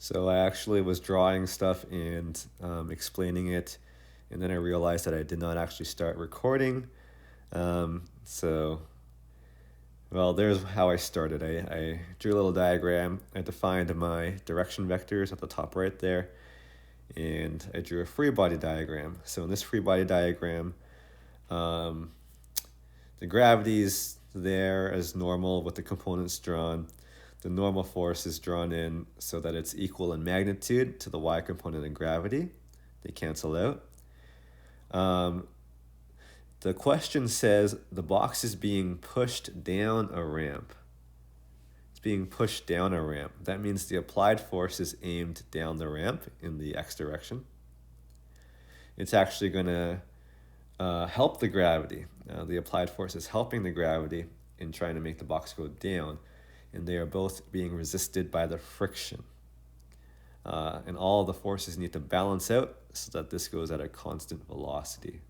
So I actually was drawing stuff and explaining it, and then I realized that I did not actually start recording. So, well, there's how I started. I drew a little diagram. I defined my direction vectors at the top right there, and I drew a free body diagram. So in this free body diagram, the gravity's there as normal with the components drawn. The normal force is drawn in so that it's equal in magnitude to the y component of gravity. They cancel out. The question says the box is being pushed down a ramp. It's being pushed down a ramp. That means the applied force is aimed down the ramp in the x direction. It's actually going to help the gravity. The applied force is helping the gravity in trying to make the box go down, and they are both being resisted by the friction. And all the forces need to balance out so that this goes at a constant velocity.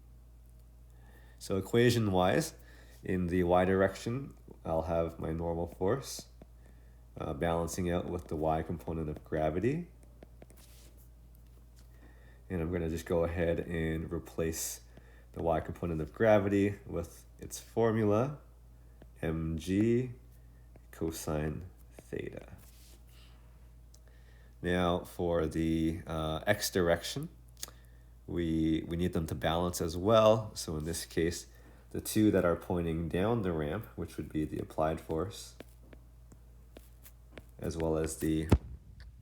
So equation-wise, in the y direction, I'll have my normal force balancing out with the y component of gravity. And I'm going to just go ahead and replace the y component of gravity with its formula, mg cosine theta. Now for the x direction, we need them to balance as well. So in this case, the two that are pointing down the ramp, which would be the applied force, as well as the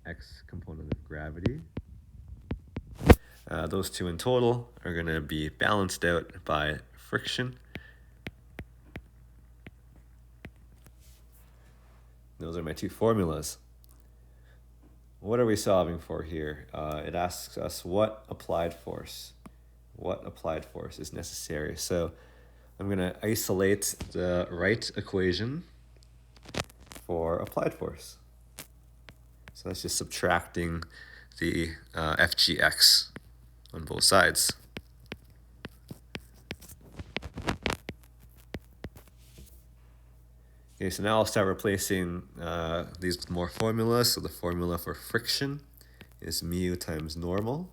x component of gravity, those two in total are going to be balanced out by friction. Those are my two formulas. What are we solving for here? It asks us what applied force is necessary. So I'm going to isolate the right equation for applied force. So that's just subtracting the FGX on both sides. Okay, so now I'll start replacing these with more formulas. So the formula for friction is mu times normal.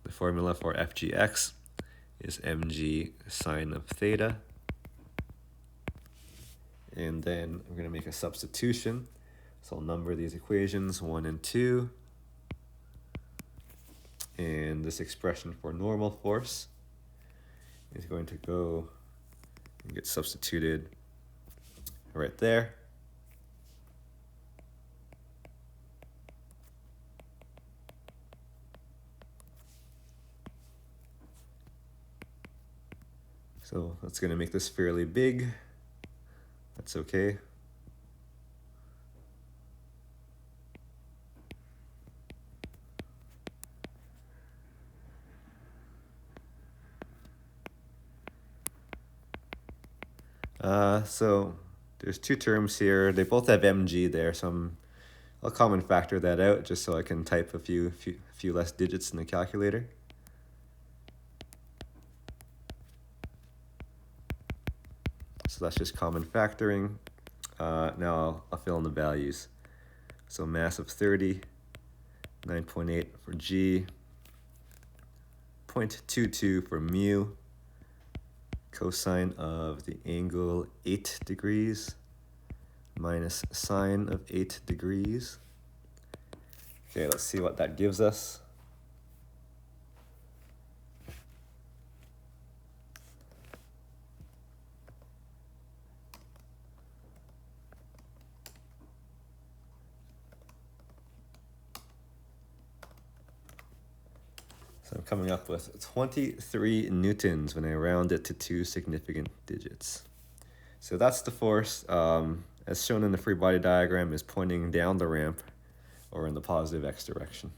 The formula for FGX is mg sine of theta. And then I'm going to make a substitution. So I'll number these equations 1 and 2. And this expression for normal force is going to go and get substituted right there. So that's going to make this fairly big. That's okay. So there's two terms here. They both have mg there, so I'll common factor that out just so I can type a few less digits in the calculator. So that's just common factoring. Now I'll fill in the values. So mass of 30, 9.8 for g, 0.22 for mu, cosine of the angle 8 degrees minus sine of 8 degrees. Okay, let's see what that gives us. So I'm coming up with 23 newtons when I round it to two significant digits. So that's the force, as shown in the free body diagram, is pointing down the ramp or in the positive x direction.